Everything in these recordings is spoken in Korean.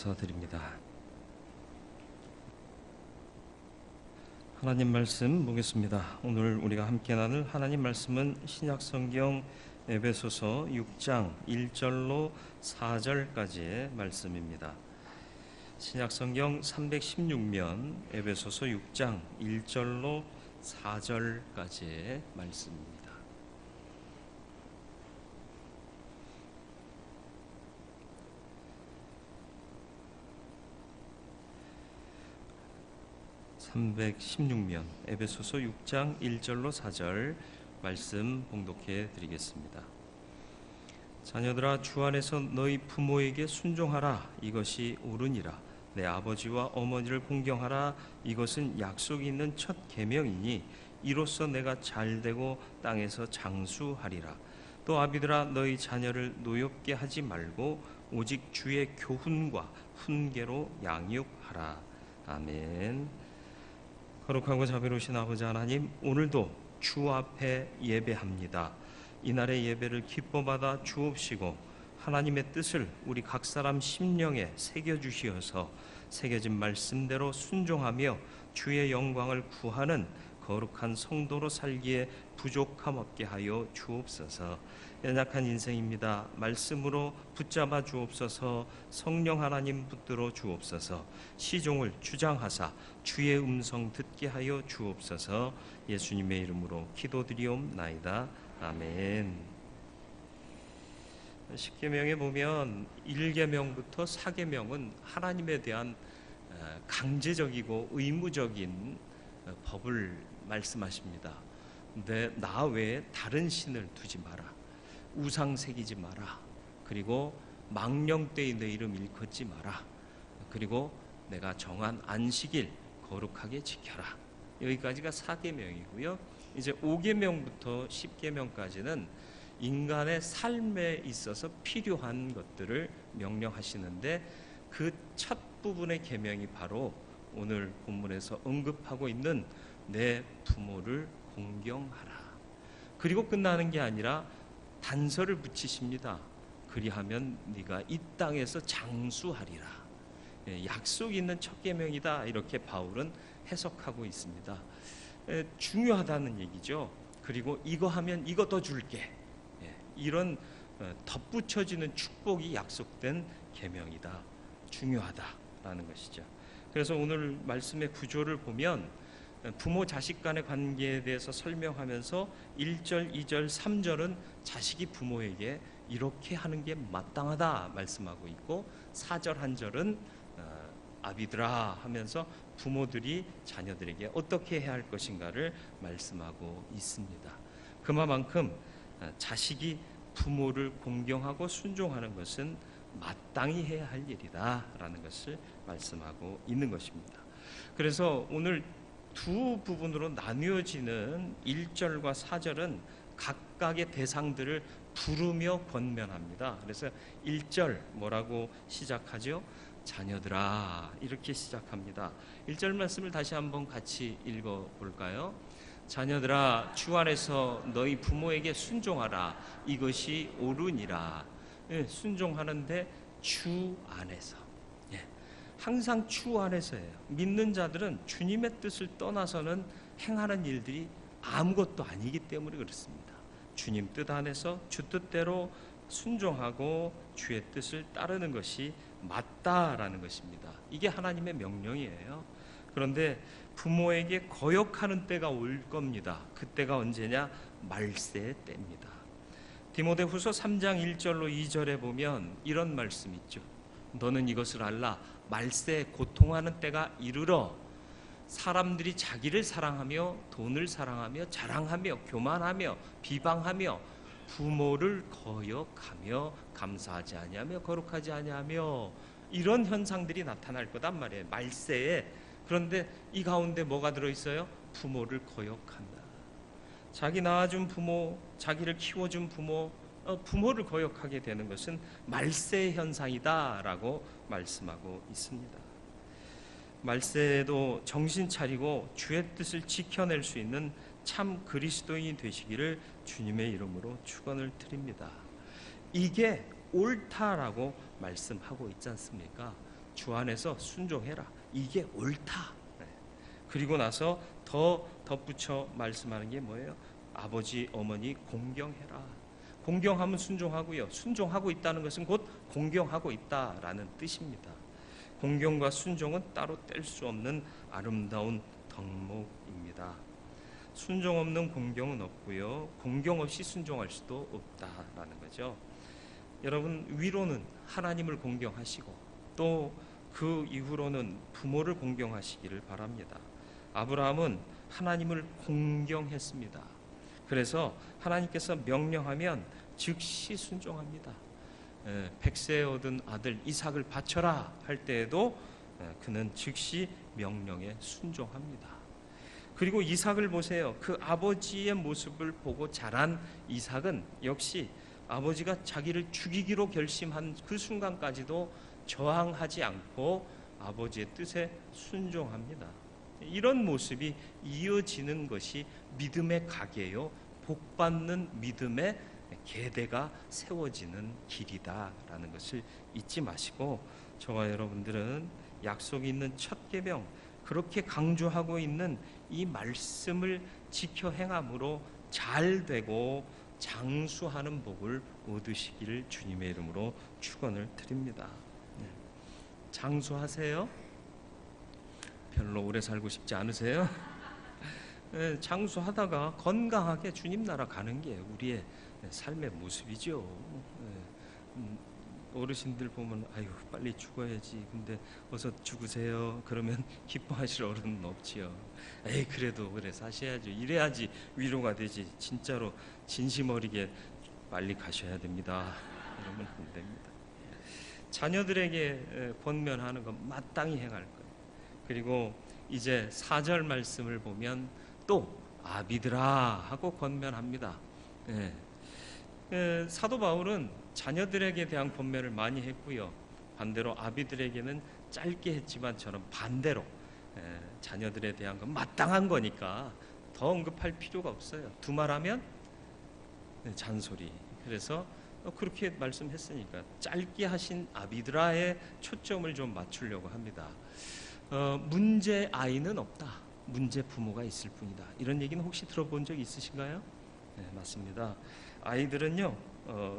감사드립니다. 하나님 말씀 보겠습니다. 오늘 우리가 함께 나눌 하나님 말씀은 신약성경 에베소서 6장 1절로 4절까지의 말씀입니다. 신약성경 316면 에베소서 6장 1절로 4절까지의 말씀입니다. (316면) 에베소서 6장 1절로 4절 말씀 봉독해 드리겠습니다. 자녀들아, 주 안에서 너희 부모에게 순종하라. 이것이 옳으니라. 내 아버지와 어머니를 공경하라. 이것은 약속이 있는 첫 계명이니 이로써 내가 잘되고 땅에서 장수하리라. 또 아비들아, 너희 자녀를 노엽게 하지 말고 오직 주의 교훈과 훈계로 양육하라. 아멘. 거룩하고 자비로우신 아버지 하나님, 오늘도 주 앞에 예배합니다. 이날의 예배를 기뻐받아 주옵시고 하나님의 뜻을 우리 각 사람 심령에 새겨주시어서 새겨진 말씀대로 순종하며 주의 영광을 구하는 거룩한 성도로 살기에 부족함 없게 하여 주옵소서. 연약한 인생입니다. 말씀으로 붙잡아 주옵소서. 성령 하나님 붙들어 주옵소서. 시종을 주장하사 주의 음성 듣게 하여 주옵소서. 예수님의 이름으로 기도드리옵나이다. 아멘. 10계명에 보면 1계명부터 4계명은 하나님에 대한 강제적이고 의무적인 법을 말씀하십니다. 나 외에 다른 신을 두지 마라. 우상 새기지 마라. 그리고 망령되이 내 이름 일컫지 마라. 그리고 내가 정한 안식일 거룩하게 지켜라. 여기까지가 4계명이고요. 이제 5계명부터 10계명까지는 인간의 삶에 있어서 필요한 것들을 명령하시는데 그 첫 부분의 계명이 바로 오늘 본문에서 언급하고 있는 내 부모를 공경하라. 그리고 끝나는 게 아니라 단서를 붙이십니다. 그리하면 네가 이 땅에서 장수하리라. 약속이 있는 첫 계명이다. 이렇게 바울은 해석하고 있습니다. 중요하다는 얘기죠. 그리고 이거 하면 이거 더 줄게. 이런 덧붙여지는 축복이 약속된 계명이다. 중요하다라는 것이죠. 그래서 오늘 말씀의 구조를 보면 부모 자식 간의 관계에 대해서 설명하면서 1절, 2절, 3절은 자식이 부모에게 이렇게 하는 게 마땅하다 말씀하고 있고 4절 한 절은 아비들아 하면서 부모들이 자녀들에게 어떻게 해야 할 것인가를 말씀하고 있습니다. 그만큼 자식이 부모를 공경하고 순종하는 것은 마땅히 해야 할 일이다 라는 것을 말씀하고 있는 것입니다. 그래서 오늘 두 부분으로 나뉘어지는 1절과 4절은 각각의 대상들을 부르며 권면합니다. 그래서 1절 뭐라고 시작하죠? 자녀들아, 이렇게 시작합니다. 1절 말씀을 다시 한번 같이 읽어볼까요? 자녀들아, 주 안에서 너희 부모에게 순종하라. 이것이 옳으니라. 순종하는데 주 안에서. 항상 주 안에서예요. 믿는 자들은 주님의 뜻을 떠나서는 행하는 일들이 아무것도 아니기 때문에 그렇습니다. 주님 뜻 안에서 주 뜻대로 순종하고 주의 뜻을 따르는 것이 맞다라는 것입니다. 이게 하나님의 명령이에요. 그런데 부모에게 거역하는 때가 올 겁니다. 그때가 언제냐? 말세의 때입니다. 디모데후서 3장 1절로 2절에 보면 이런 말씀 있죠. 너는 이것을 알라. 말세에 고통하는 때가 이르러 사람들이 자기를 사랑하며 돈을 사랑하며 자랑하며 교만하며 비방하며 부모를 거역하며 감사하지 아니하며 거룩하지 아니하며 이런 현상들이 나타날 거단 말이에요. 말세에. 그런데 이 가운데 뭐가 들어있어요? 부모를 거역한다. 자기 낳아준 부모, 자기를 키워준 부모, 부모를 거역하게 되는 것은 말세의 현상이다라고 말씀하고 있습니다. 말세에도 정신 차리고 주의 뜻을 지켜낼 수 있는 참 그리스도인이 되시기를 주님의 이름으로 축원을 드립니다. 이게 옳다라고 말씀하고 있지 않습니까? 주 안에서 순종해라. 이게 옳다. 그리고 나서 더 덧붙여 말씀하는 게 뭐예요? 아버지, 어머니 공경해라. 공경하면 순종하고요. 순종하고 있다는 것은 곧 공경하고 있다라는 뜻입니다. 공경과 순종은 따로 뗄 수 없는 아름다운 덕목입니다. 순종 없는 공경은 없고요. 공경 없이 순종할 수도 없다라는 거죠. 여러분, 위로는 하나님을 공경하시고 또 그 이후로는 부모를 공경하시기를 바랍니다. 아브라함은 하나님을 공경했습니다. 그래서 하나님께서 명령하면 즉시 순종합니다. 100세 얻은 아들 이삭을 바쳐라 할 때에도 그는 즉시 명령에 순종합니다. 그리고 이삭을 보세요. 그 아버지의 모습을 보고 자란 이삭은 역시 아버지가 자기를 죽이기로 결심한 그 순간까지도 저항하지 않고 아버지의 뜻에 순종합니다. 이런 모습이 이어지는 것이 믿음의 가계요, 복받는 믿음의 계대가 세워지는 길이다라는 것을 잊지 마시고, 저와 여러분들은 약속이 있는 첫 계명, 그렇게 강조하고 있는 이 말씀을 지켜 행함으로 잘 되고 장수하는 복을 얻으시기를 주님의 이름으로 축원을 드립니다. 장수하세요? 별로 오래 살고 싶지 않으세요? 장수하다가 건강하게 주님 나라 가는 게 우리의 삶의 모습이죠. 어르신들 보면 아유 빨리 죽어야지, 근데 어서 죽으세요 그러면 기뻐하실 어른은 없지요. 에이 그래도 그래 사셔야죠. 이래야지 위로가 되지. 진짜로 진심 어리게 빨리 가셔야 됩니다. 이러면 안 됩니다. 자녀들에게 권면하는 건 마땅히 행할 거예요. 그리고 이제 4절 말씀을 보면 또 아비들아 하고 권면합니다. 사도 바울은 자녀들에게 대한 권면을 많이 했고요. 반대로 아비들에게는 짧게 했지만 저는 반대로 자녀들에 대한 건 마땅한 거니까 더 언급할 필요가 없어요. 두말하면 잔소리. 그래서 그렇게 말씀했으니까 짧게 하신 아비드라의 초점을 좀 맞추려고 합니다. 문제 아이는 없다. 문제 부모가 있을 뿐이다. 이런 얘기는 혹시 들어본 적 있으신가요? 네, 맞습니다. 아이들은요,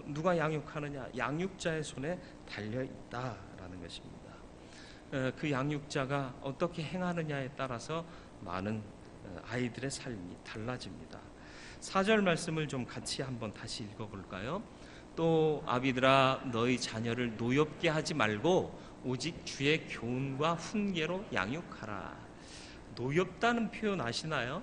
누가 양육하느냐, 양육자의 손에 달려 있다라는 것입니다. 그 양육자가 어떻게 행하느냐에 따라서 많은 아이들의 삶이 달라집니다. 4절 말씀을 좀 같이 한번 다시 읽어볼까요? 또 아비들아 너희 자녀를 노엽게 하지 말고 오직 주의 교훈과 훈계로 양육하라. 노엽다는 표현 아시나요?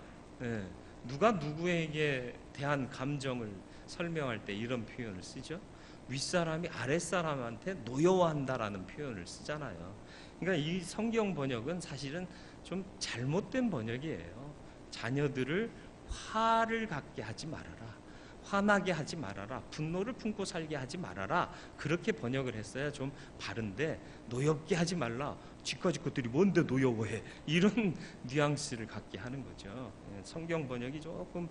누가 누구에게 대한 감정을 설명할 때 이런 표현을 쓰죠? 윗사람이 아랫사람한테 노여워한다라는 표현을 쓰잖아요. 그러니까 이 성경 번역은 사실은 좀 잘못된 번역이에요. 자녀들을 화를 갖게 하지 말아라, 화나게 하지 말아라, 분노를 품고 살게 하지 말아라, 그렇게 번역을 했어야 좀 바른데 노엽게 하지 말라, 지까지 것들이 뭔데 노여워해, 이런 뉘앙스를 갖게 하는 거죠. 성경 번역이 조금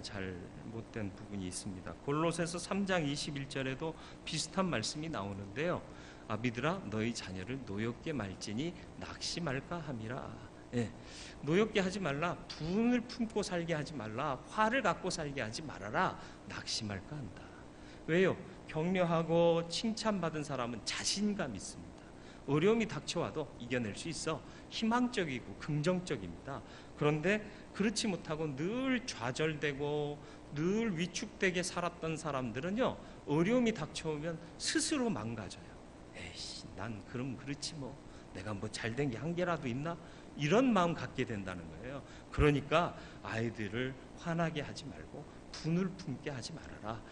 잘못된 부분이 있습니다. 골로새서 3장 21절에도 비슷한 말씀이 나오는데요. 아비들아 너희 자녀를 노엽게 말지니 낙심할까 함이라. 노엽게 하지 말라, 분을 품고 살게 하지 말라, 화를 갖고 살게 하지 말아라, 낙심할까 한다. 왜요? 격려하고 칭찬받은 사람은 자신감 있습니다. 어려움이 닥쳐와도 이겨낼 수 있어. 희망적이고 긍정적입니다. 그런데 그렇지 못하고 늘 좌절되고 늘 위축되게 살았던 사람들은요, 어려움이 닥쳐오면 스스로 망가져요. 에이씨, 난 그럼 그렇지 뭐, 내가 뭐 잘된 게 한 개라도 있나? 이런 마음 갖게 된다는 거예요. 그러니까 아이들을 화나게 하지 말고 분을 품게 하지 말아라.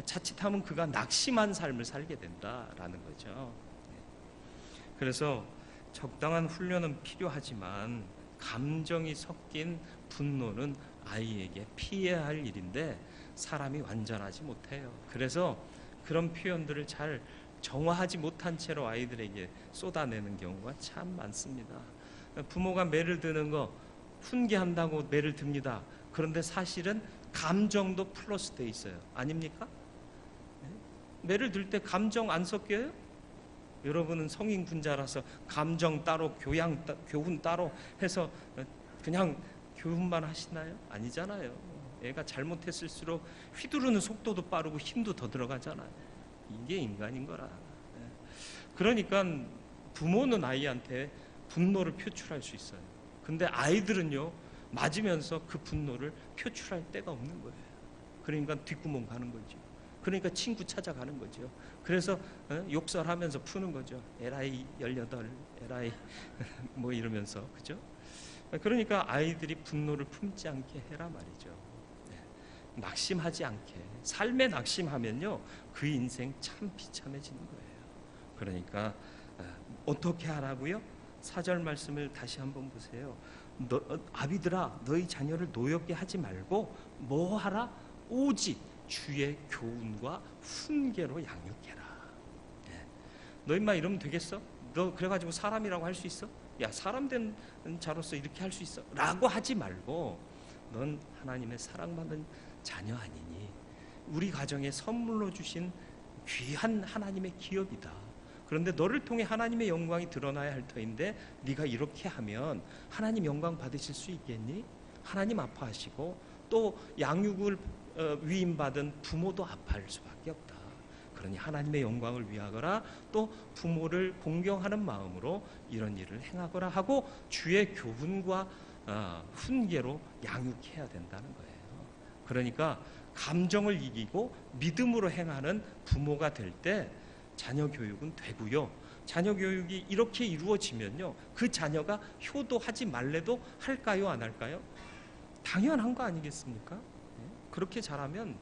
자칫하면 그가 낙심한 삶을 살게 된다라는 거죠. 그래서 적당한 훈련은 필요하지만 감정이 섞인 분노는 아이에게 피해야 할 일인데 사람이 완전하지 못해요. 그래서 그런 표현들을 잘 정화하지 못한 채로 아이들에게 쏟아내는 경우가 참 많습니다. 부모가 매를 드는 거 훈계한다고 매를 듭니다. 그런데 사실은 감정도 플러스 돼 있어요. 아닙니까? 매를 들 때 감정 안 섞여요? 여러분은 성인 군자라서 감정 따로 교훈 따로 해서 그냥 교훈만 하시나요? 아니잖아요. 애가 잘못했을수록 휘두르는 속도도 빠르고 힘도 더 들어가잖아요. 이게 인간인 거라. 그러니까 부모는 아이한테 분노를 표출할 수 있어요. 근데 아이들은요, 맞으면서 그 분노를 표출할 데가 없는 거예요. 그러니까 뒷구멍 가는 거죠. 그러니까 친구 찾아가는 거죠. 그래서 욕설하면서 푸는 거죠. 에라이 18, 에라이 뭐 이러면서, 그죠? 그러니까 아이들이 분노를 품지 않게 해라 말이죠. 낙심하지 않게. 삶에 낙심하면요, 그 인생 참 비참해지는 거예요. 그러니까 어떻게 하라고요? 4절 말씀을 다시 한번 보세요. 아비들아, 너희 자녀를 노엽게 하지 말고 뭐 하라? 오직 주의 교훈과 훈계로 양육해라. 너 임마 이러면 되겠어? 너 그래가지고 사람이라고 할 수 있어? 야, 사람 된 자로서 이렇게 할 수 있어? 라고 하지 말고, 넌 하나님의 사랑받는 자녀 아니니? 우리 가정에 선물로 주신 귀한 하나님의 기업이다. 그런데 너를 통해 하나님의 영광이 드러나야 할 터인데 네가 이렇게 하면 하나님 영광 받으실 수 있겠니? 하나님 아파하시고 또 양육을 위임받은 부모도 아파할 수밖에 없다. 그러니 하나님의 영광을 위하거라, 또 부모를 공경하는 마음으로 이런 일을 행하거라 하고 주의 교훈과 훈계로 양육해야 된다는 거예요. 그러니까 감정을 이기고 믿음으로 행하는 부모가 될 때 자녀 교육은 되고요. 자녀 교육이 이렇게 이루어지면요, 그 자녀가 효도하지 말래도 할까요, 안 할까요? 당연한 거 아니겠습니까? 그렇게 잘하면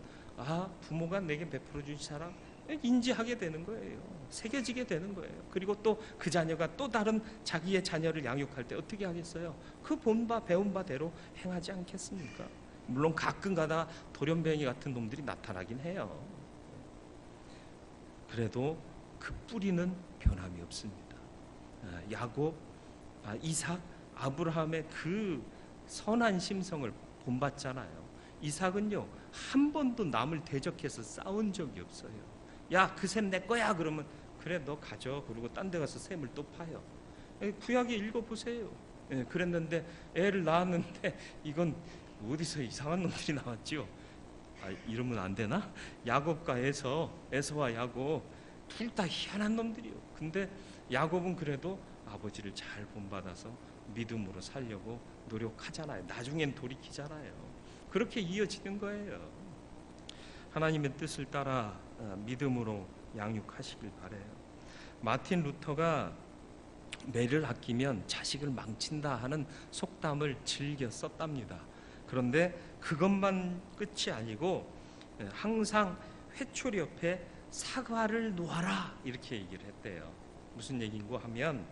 부모가 내게 베풀어 주신 사랑 인지하게 되는 거예요. 새겨지게 되는 거예요. 그리고 또 그 자녀가 또 다른 자기의 자녀를 양육할 때 어떻게 하겠어요? 그 본 바 배운 바대로 행하지 않겠습니까? 물론 가끔 가다 돌연변이 같은 놈들이 나타나긴 해요. 그래도 그 뿌리는 변함이 없습니다. 야곱, 이삭, 아브라함의 그 선한 심성을 본받잖아요. 이삭은요, 한 번도 남을 대적해서 싸운 적이 없어요. 야, 그 샘 내 거야 그러면 그래 너 가져. 그리고 딴 데 가서 샘을 또 파요. 구약에 읽어보세요. 그랬는데 애를 낳았는데 이건 어디서 이상한 놈들이 나왔죠. 이러면 안 되나? 야곱과 에서와 야곱 둘 다 희한한 놈들이요. 근데 야곱은 그래도 아버지를 잘 본받아서 믿음으로 살려고 노력하잖아요. 나중엔 돌이키잖아요. 그렇게 이어지는 거예요. 하나님의 뜻을 따라 믿음으로 양육하시길 바래요. 마틴 루터가 매를 아끼면 자식을 망친다 하는 속담을 즐겨 썼답니다. 그런데 그것만 끝이 아니고 항상 회초리 옆에 사과를 놓아라 이렇게 얘기를 했대요. 무슨 얘기인고 하면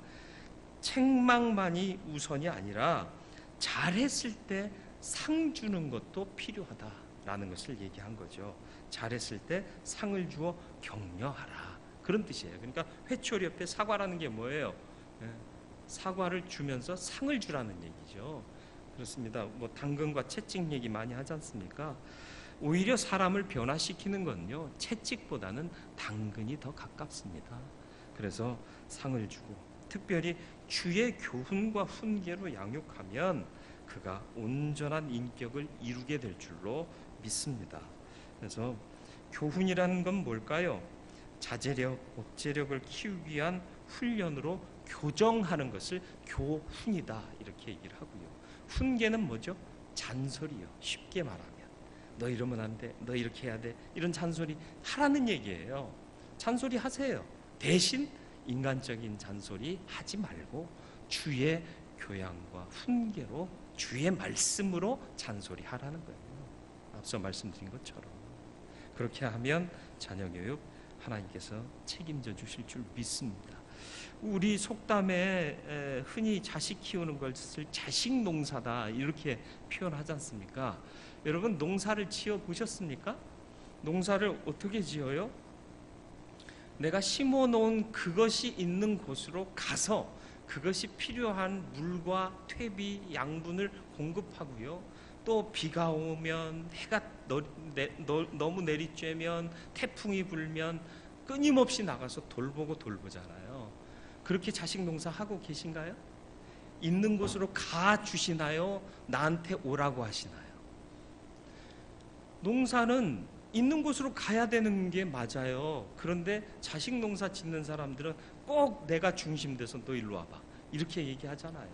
책망만이 우선이 아니라 잘했을 때 상 주는 것도 필요하다라는 것을 얘기한 거죠. 잘했을 때 상을 주어 격려하라, 그런 뜻이에요. 그러니까 회초리 옆에 사과라는 게 뭐예요? 사과를 주면서 상을 주라는 얘기죠. 그렇습니다. 뭐 당근과 채찍 얘기 많이 하지 않습니까? 오히려 사람을 변화시키는 건요, 채찍보다는 당근이 더 가깝습니다. 그래서 상을 주고 특별히 주의 교훈과 훈계로 양육하면 그가 온전한 인격을 이루게 될 줄로 믿습니다. 그래서 교훈이라는 건 뭘까요? 자제력, 억제력을 키우기 위한 훈련으로 교정하는 것을 교훈이다 이렇게 얘기를 하고요. 훈계는 뭐죠? 잔소리요. 쉽게 말하면 너 이러면 안 돼, 너 이렇게 해야 돼, 이런 잔소리 하라는 얘기예요. 잔소리 하세요. 대신 인간적인 잔소리 하지 말고 주의 교양과 훈계로 주의 말씀으로 잔소리 하라는 거예요. 앞서 말씀드린 것처럼 그렇게 하면 자녀 교육 하나님께서 책임져 주실 줄 믿습니다. 우리 속담에 흔히 자식 키우는 것을 자식 농사다 이렇게 표현하지 않습니까? 여러분 농사를 지어 보셨습니까? 농사를 어떻게 지어요? 내가 심어 놓은 그것이 있는 곳으로 가서 그것이 필요한 물과 퇴비, 양분을 공급하고요. 또 비가 오면 해가 너무 내리쬐면 태풍이 불면 끊임없이 나가서 돌보잖아요. 그렇게 자식 농사 하고 계신가요? 있는 곳으로 가 주시나요? 나한테 오라고 하시나요? 농사는 있는 곳으로 가야 되는 게 맞아요. 그런데 자식 농사 짓는 사람들은 꼭 내가 중심돼서 너 일로 와봐 이렇게 얘기하잖아요.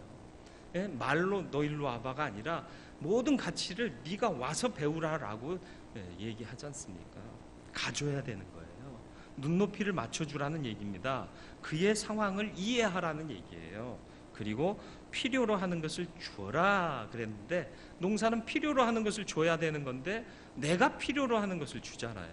예? 말로 너 일로 와봐가 아니라 모든 가치를 네가 와서 배우라라고 얘기하지 않습니까? 가줘야 되는 거예요. 눈높이를 맞춰주라는 얘기입니다. 그의 상황을 이해하라는 얘기예요. 그리고 필요로 하는 것을 주어라 그랬는데, 농사는 필요로 하는 것을 줘야 되는 건데 내가 필요로 하는 것을 주잖아요.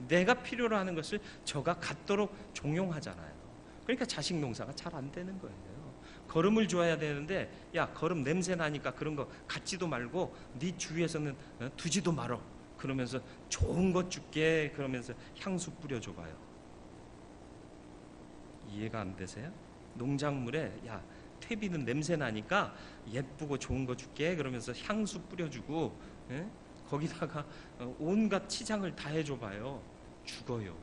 내가 필요로 하는 것을 저가 갖도록 종용하잖아요. 그러니까 자식 농사가 잘 안 되는 거예요. 거름을 줘야 되는데, 야 거름 냄새 나니까 그런 거 갖지도 말고 네 주위에서는 두지도 말어. 그러면서 좋은 것 줄게 그러면서 향수 뿌려줘봐요. 이해가 안 되세요? 농작물에 야 퇴비는 냄새 나니까 예쁘고 좋은 거 줄게 그러면서 향수 뿌려주고, 예? 거기다가 온갖 치장을 다 해줘봐요. 죽어요.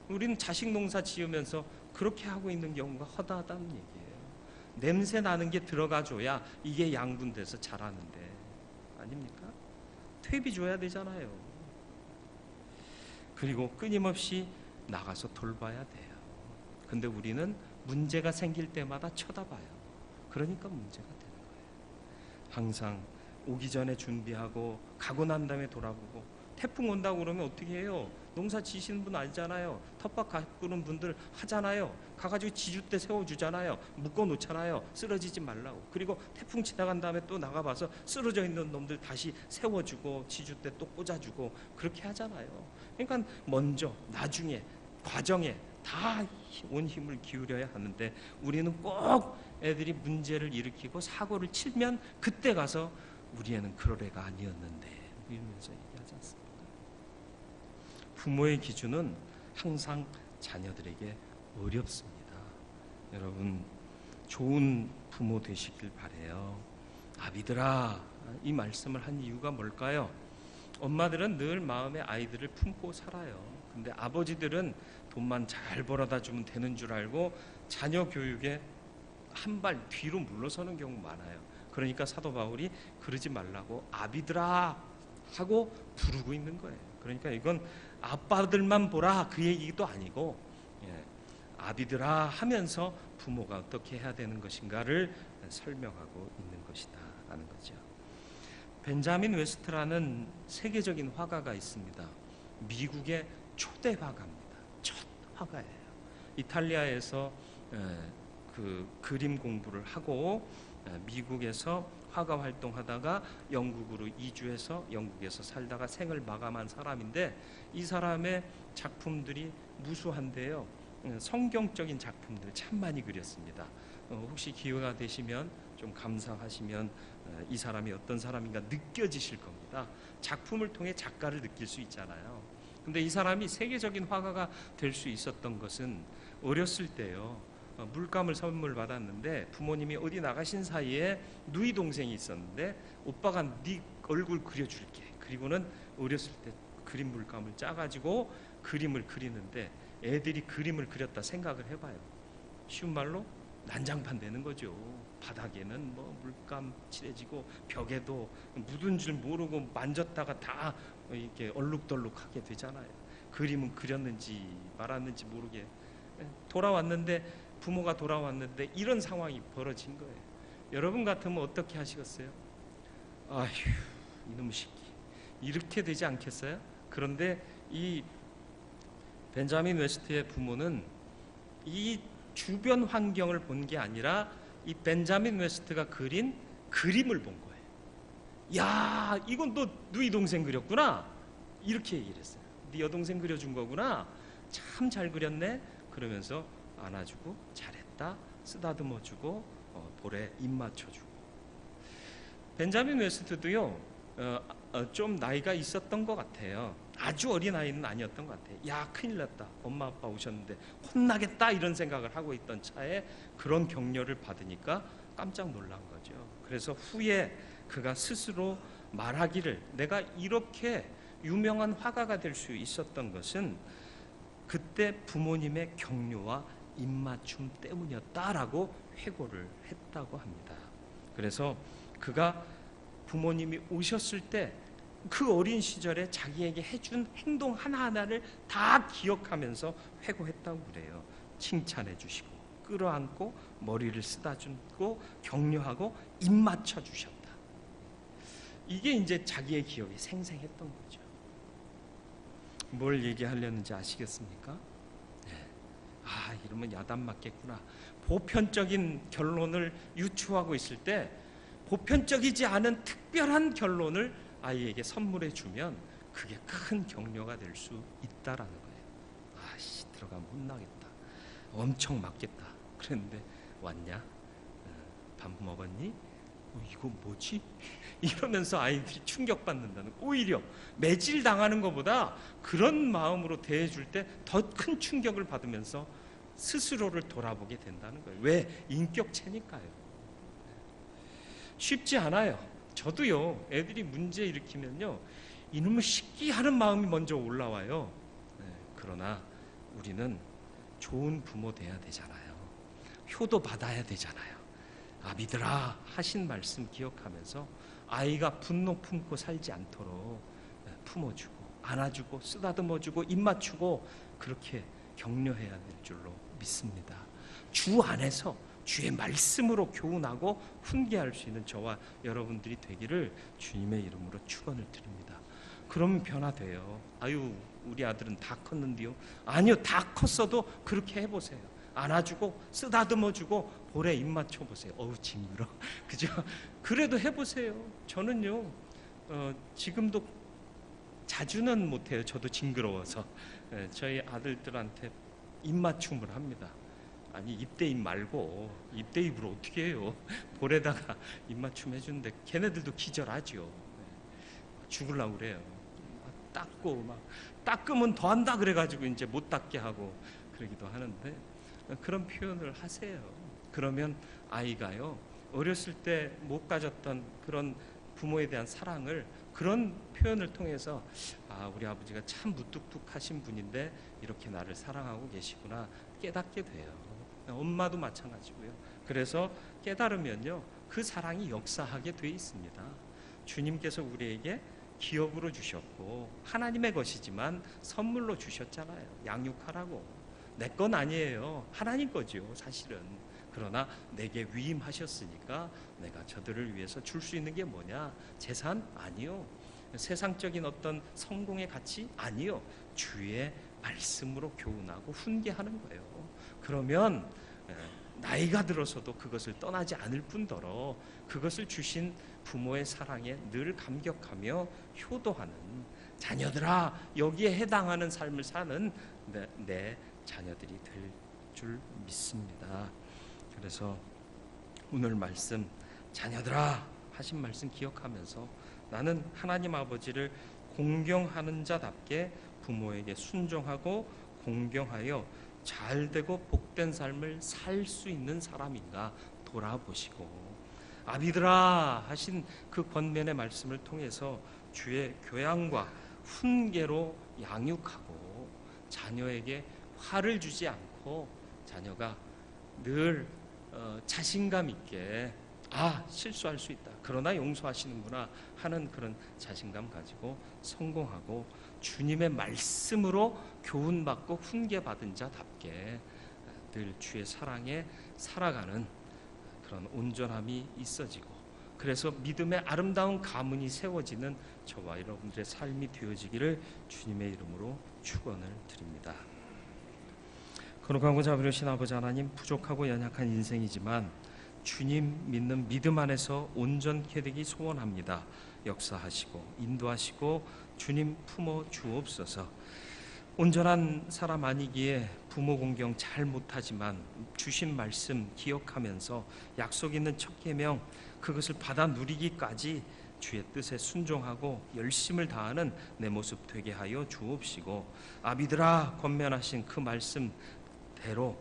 우리는 자식 농사 지으면서 그렇게 하고 있는 경우가 허다하다는 얘기예요. 냄새 나는 게 들어가줘야 이게 양분돼서 자라는데, 아닙니까? 퇴비 줘야 되잖아요. 그리고 끊임없이 나가서 돌봐야 돼요. 근데 우리는 문제가 생길 때마다 쳐다봐요. 그러니까 문제가 되는 거예요. 항상 오기 전에 준비하고 가고 난 다음에 돌아보고, 태풍 온다고 그러면 어떻게 해요? 농사 지시는 분 알잖아요. 텃밭 가꾸는 분들 하잖아요. 가가지고 지주대 세워주잖아요. 묶어놓잖아요. 쓰러지지 말라고. 그리고 태풍 지나간 다음에 또 나가봐서 쓰러져 있는 놈들 다시 세워주고 지주대 또 꽂아주고 그렇게 하잖아요. 그러니까 먼저 나중에 과정에 다 온 힘을 기울여야 하는데, 우리는 꼭 애들이 문제를 일으키고 사고를 치면 그때 가서 우리 애는 그럴 애가 아니었는데 이러면서 얘기하지 않습니까? 부모의 기준은 항상 자녀들에게 어렵습니다. 여러분 좋은 부모 되시길 바래요. 아비들아, 이 말씀을 한 이유가 뭘까요? 엄마들은 늘 마음에 아이들을 품고 살아요. 근데 아버지들은 돈만 잘 벌어다 주면 되는 줄 알고 자녀 교육에 한 발 뒤로 물러서는 경우 많아요. 그러니까 사도 바울이 그러지 말라고 아비들아 하고 부르고 있는 거예요. 그러니까 이건 아빠들만 보라 그 얘기도 아니고, 아비들아 하면서 부모가 어떻게 해야 되는 것인가를 설명하고 있는 것이다 라는 거죠. 벤자민 웨스트라는 세계적인 화가가 있습니다. 미국의 초대 화가입니다. 첫 화가예요. 이탈리아에서 그 그림 공부를 하고 미국에서 화가 활동하다가 영국으로 이주해서 영국에서 살다가 생을 마감한 사람인데, 이 사람의 작품들이 무수한데요. 성경적인 작품들 참 많이 그렸습니다. 혹시 기회가 되시면 좀 감상하시면 이 사람이 어떤 사람인가 느껴지실 겁니다. 작품을 통해 작가를 느낄 수 있잖아요. 근데 이 사람이 세계적인 화가가 될 수 있었던 것은 어렸을 때요. 물감을 선물 받았는데 부모님이 어디 나가신 사이에 누이 동생이 있었는데, 오빠가 네 얼굴 그려줄게. 그리고는 어렸을 때 그림 물감을 짜가지고 그림을 그리는데, 애들이 그림을 그렸다 생각을 해봐요. 쉬운 말로 난장판 되는 거죠. 바닥에는 뭐 물감 칠해지고 벽에도 묻은 줄 모르고 만졌다가 다 이렇게 얼룩덜룩하게 되잖아요. 그림은 그렸는지 말았는지 모르게 돌아왔는데, 부모가 돌아왔는데 이런 상황이 벌어진 거예요. 여러분 같으면 어떻게 하시겠어요? 아휴 이놈의 새끼 이렇게 되지 않겠어요? 그런데 이 벤자민 웨스트의 부모는 이 주변 환경을 본 게 아니라 이 벤자민 웨스트가 그린 그림을 본 거예요. 야 이건 너 누이 동생 그렸구나 이렇게 얘기를 했어요. 네 여동생 그려준 거구나, 참 잘 그렸네 그러면서 안아주고 잘했다 쓰다듬어주고 볼에 입 맞춰주고. 벤자민 웨스트도요 좀 나이가 있었던 것 같아요. 아주 어린 아이는 아니었던 것 같아요. 야 큰일 났다, 엄마 아빠 오셨는데 혼나겠다 이런 생각을 하고 있던 차에 그런 격려를 받으니까 깜짝 놀란 거죠. 그래서 후에 그가 스스로 말하기를, 내가 이렇게 유명한 화가가 될 수 있었던 것은 그때 부모님의 격려와 입맞춤 때문이었다라고 회고를 했다고 합니다. 그래서 그가 부모님이 오셨을 때 그 어린 시절에 자기에게 해준 행동 하나하나를 다 기억하면서 회고했다고 그래요. 칭찬해 주시고 끌어안고 머리를 쓰다듬고 격려하고 입 맞춰 주셨다. 이게 이제 자기의 기억이 생생했던 거죠. 뭘 얘기하려는지 아시겠습니까? 아, 이러면 야단 맞겠구나. 보편적인 결론을 유추하고 있을 때 보편적이지 않은 특별한 결론을 아이에게 선물해 주면 그게 큰 격려가 될 수 있다라는 거예요. 아씨, 들어가면 혼나겠다. 엄청 맞겠다. 그랬는데 왔냐? 밥 먹었니? 이거 뭐지? 이러면서 아이들이 충격받는다는, 오히려 매질 당하는 것보다 그런 마음으로 대해줄 때 더 큰 충격을 받으면서 스스로를 돌아보게 된다는 거예요. 왜? 인격체니까요. 쉽지 않아요. 저도요, 애들이 문제 일으키면요, 이놈의 시끼 하는 마음이 먼저 올라와요. 그러나 우리는 좋은 부모 돼야 되잖아요. 효도 받아야 되잖아요. 아비들아 하신 말씀 기억하면서 아이가 분노 품고 살지 않도록 품어주고 안아주고 쓰다듬어주고 입 맞추고 그렇게 격려해야 될 줄로 믿습니다. 주 안에서 주의 말씀으로 교훈하고 훈계할 수 있는 저와 여러분들이 되기를 주님의 이름으로 축원을 드립니다. 그러면 변화돼요. 아유, 우리 아들은 다 컸는데요. 아니요, 다 컸어도 그렇게 해보세요. 안아주고 쓰다듬어주고 볼에 입 맞춰보세요. 어우, 징그러. 그죠? 그래도 해보세요. 저는요, 지금도 자주는 못해요. 저도 징그러워서. 저희 아들들한테 입맞춤을 합니다. 아니, 입대입 말고 입대입으로 어떻게 해요? 볼에다가 입맞춤 해주는데 걔네들도 기절하죠. 죽으려고 그래요. 닦고 막 닦으면 더 한다 그래가지고 이제 못 닦게 하고 그러기도 하는데, 그런 표현을 하세요. 그러면 아이가요, 어렸을 때 못 가졌던 그런 부모에 대한 사랑을 그런 표현을 통해서, 아, 우리 아버지가 참 무뚝뚝하신 분인데 이렇게 나를 사랑하고 계시구나 깨닫게 돼요. 엄마도 마찬가지고요. 그래서 깨달으면요, 그 사랑이 역사하게 돼 있습니다. 주님께서 우리에게 기업으로 주셨고 하나님의 것이지만 선물로 주셨잖아요. 양육하라고. 내 건 아니에요. 하나님 거죠, 사실은. 그러나 내게 위임하셨으니까 내가 저들을 위해서 줄 수 있는 게 뭐냐? 재산? 아니요. 세상적인 어떤 성공의 가치? 아니요. 주의 말씀으로 교훈하고 훈계하는 거예요. 그러면 나이가 들어서도 그것을 떠나지 않을 뿐더러 그것을 주신 부모의 사랑에 늘 감격하며 효도하는, 자녀들아 여기에 해당하는 삶을 사는 내 자녀들이 될 줄 믿습니다. 그래서 오늘 말씀, 자녀들아 하신 말씀 기억하면서 나는 하나님 아버지를 공경하는 자답게 부모에게 순종하고 공경하여 잘되고 복된 삶을 살 수 있는 사람인가 돌아보시고, 아비들아 하신 그 권면의 말씀을 통해서 주의 교양과 훈계로 양육하고 자녀에게 화를 주지 않고 자녀가 늘 자신감 있게, 아, 실수할 수 있다, 그러나 용서하시는구나 하는 그런 자신감 가지고 성공하고 주님의 말씀으로 교훈받고 훈계받은 자답게 늘 주의 사랑에 살아가는 그런 온전함이 있어지고, 그래서 믿음의 아름다운 가문이 세워지는 저와 여러분들의 삶이 되어지기를 주님의 이름으로 축원을 드립니다. 거룩하고 자비로우신 아버지 하나님, 부족하고 연약한 인생이지만 주님 믿는 믿음 안에서 온전케 되기 소원합니다. 역사하시고 인도하시고 주님 품어 주옵소서. 온전한 사람 아니기에 부모 공경 잘 못하지만 주신 말씀 기억하면서 약속 있는 첫 계명 그것을 받아 누리기까지 주의 뜻에 순종하고 열심을 다하는 내 모습 되게 하여 주옵시고, 아비들아 권면하신 그 말씀대로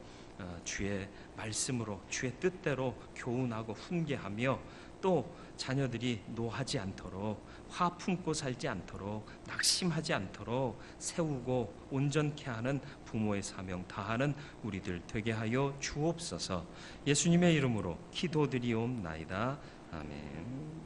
주의 말씀으로 주의 뜻대로 교훈하고 훈계하며 또 자녀들이 노하지 않도록, 화 품고 살지 않도록, 낙심하지 않도록 세우고 온전케 하는 부모의 사명 다하는 우리들 되게 하여 주옵소서. 예수님의 이름으로 기도드리옵나이다. 아멘.